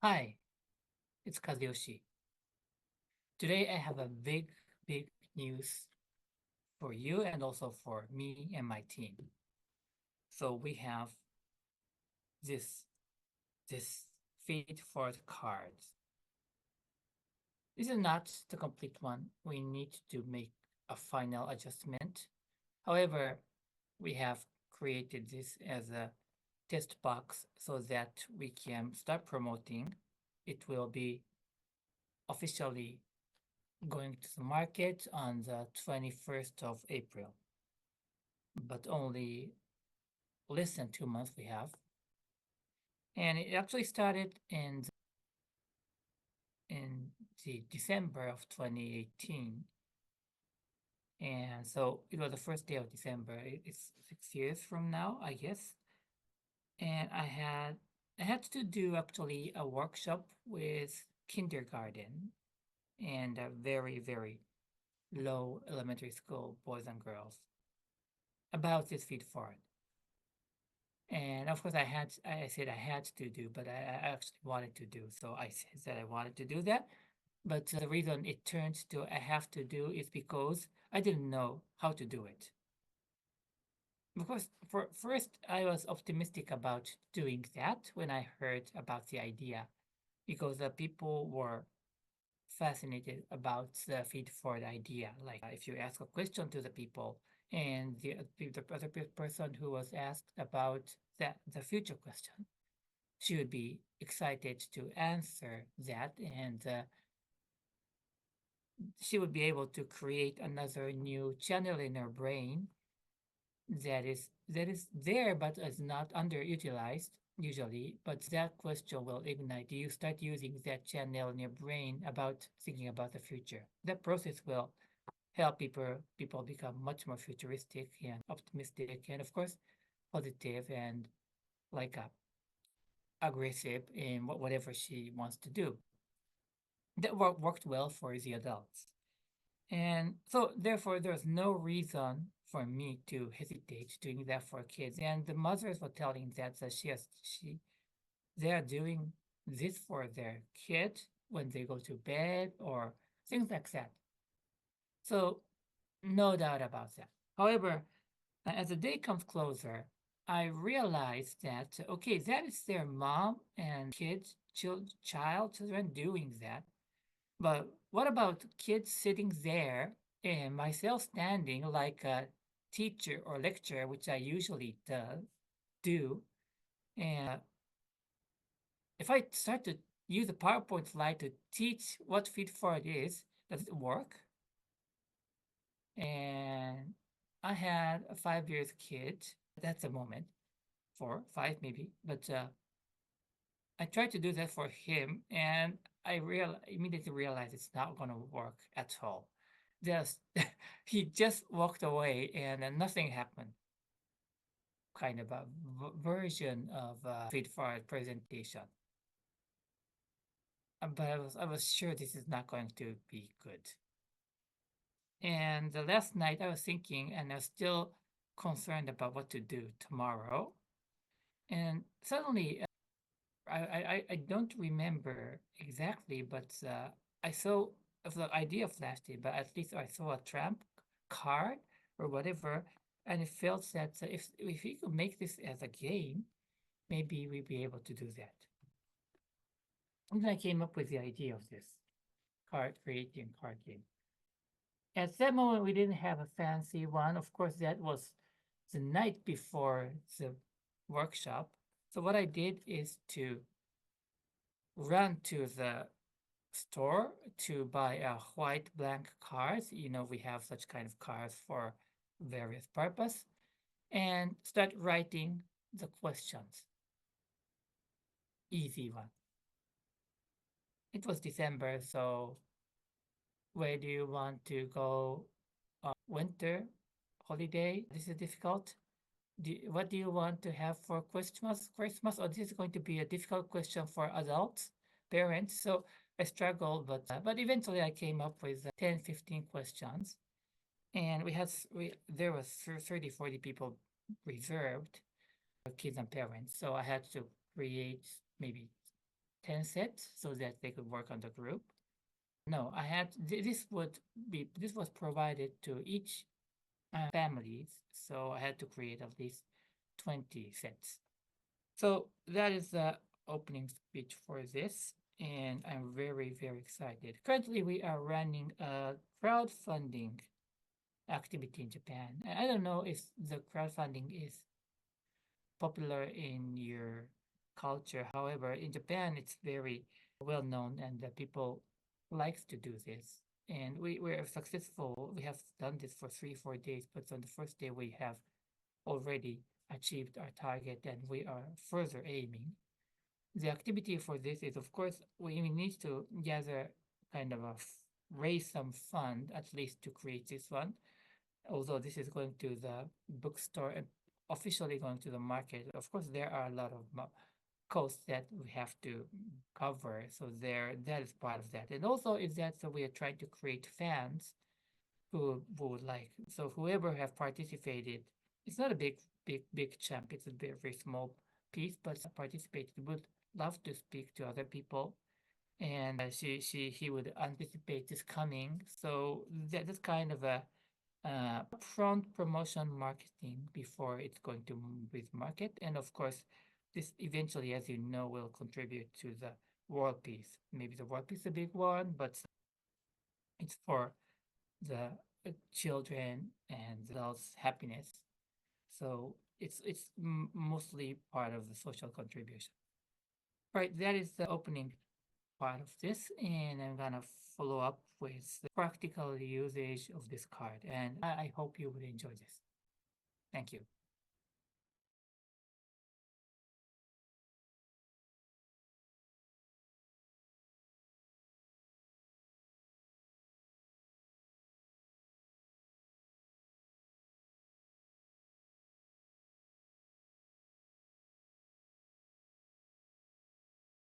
Hi, it's Kazuyoshi. Today I have a big news for you and also for me and my team. So we have this this feed for the cards. This is not the complete one. We need to make a final adjustment. However, we have created this as a test box so that we can start promoting. It will be officially going to the market on the 21st of April, but only less than 2 months we have. And it actually started in the December of 2018. And so it was the first day of December. It's 6 years from now, I guess. And I had to do actually a workshop with kindergarten and a very low elementary school boys and girls about this feed forward. And of course, I said I had to do, but I actually wanted to do. So I said that I wanted to do that. But the reason it turned to I have to do is because I didn't know how to do it. Because for first, I was optimistic about doing that when I heard about the idea, because the people were fascinated about the feed forward idea. Like if you ask a question to the people, and the other person who was asked about the future question, she would be excited to answer that, and she would be able to create another new channel in her brain that is there but is not underutilized usually. But that question will ignite you start using that channel in your brain about thinking about the future. That process will help people become much more futuristic and optimistic, and of course positive, and like aggressive in whatever she wants to do. That worked well for the adults. And so, therefore, there's no reason for me to hesitate doing that for kids. And the mothers were telling that they are doing this for their kid when they go to bed or things like that. So, no doubt about that. However, as the day comes closer, I realized that okay, that is their mom and kids, children doing that. But what about kids sitting there and myself standing like a teacher or lecturer, which I usually do? And if I start to use a PowerPoint slide to teach what feed forward is, does it work? And I had a 5 years kid. That's a moment, 4, 5 maybe. But I tried to do that for him, and immediately realized it's not going to work at all. Just he just walked away, and nothing happened. Kind of a version of feed forward presentation. But I was sure this is not going to be good. And the last night I was thinking, and I was still concerned about what to do tomorrow. And suddenly, I don't remember exactly, but I saw the idea flashed it, but at least I saw a trump card or whatever, and it felt that if we could make this as a game, maybe we'd be able to do that. And then I came up with the idea of this creating card game. At that moment, we didn't have a fancy one. Of course, that was the night before the workshop. So what I did is to run to the store to buy a white blank cards. We have such kind of cards for various purpose, and start writing the questions. Easy one. It was December, so where do you want to go winter holiday? This is difficult. What do you want to have for Christmas? Christmas, or this is going to be a difficult question for adults, parents. So I struggled, but eventually I came up with 10, 15 questions, and there was 30, 40 people reserved, kids and parents. So I had to create maybe 10 sets so that they could work on the group. No, I had this was provided to each families, so I had to create at least 20 sets. So that is the opening speech for this, and I'm very, very excited. Currently, we are running a crowdfunding activity in Japan. I don't know if the crowdfunding is popular in your culture. However, in Japan, it's very well known, and the people likes to do this. And we were successful. We have done this for 3, 4 days, but on the first day we have already achieved our target, and we are further aiming. The activity for this is, of course, we need to gather kind of raise some fund at least to create this one. Although this is going to the bookstore and officially going to the market, of course, there are a lot of costs that we have to cover. So there, that is part of that. And also is that so we are trying to create fans who would like. So whoever have participated, it's not a big chunk. It's a very small piece, but participated would love to speak to other people, and he would anticipate this coming. So that is kind of a upfront promotion marketing before it's going to with market, and of course, this eventually, as you know, will contribute to the world peace. Maybe the world peace is a big one, but it's for the children and adults' happiness. So it's mostly part of the social contribution. Right, that is the opening part of this, and I'm gonna follow up with the practical usage of this card. And I hope you will enjoy this. Thank you.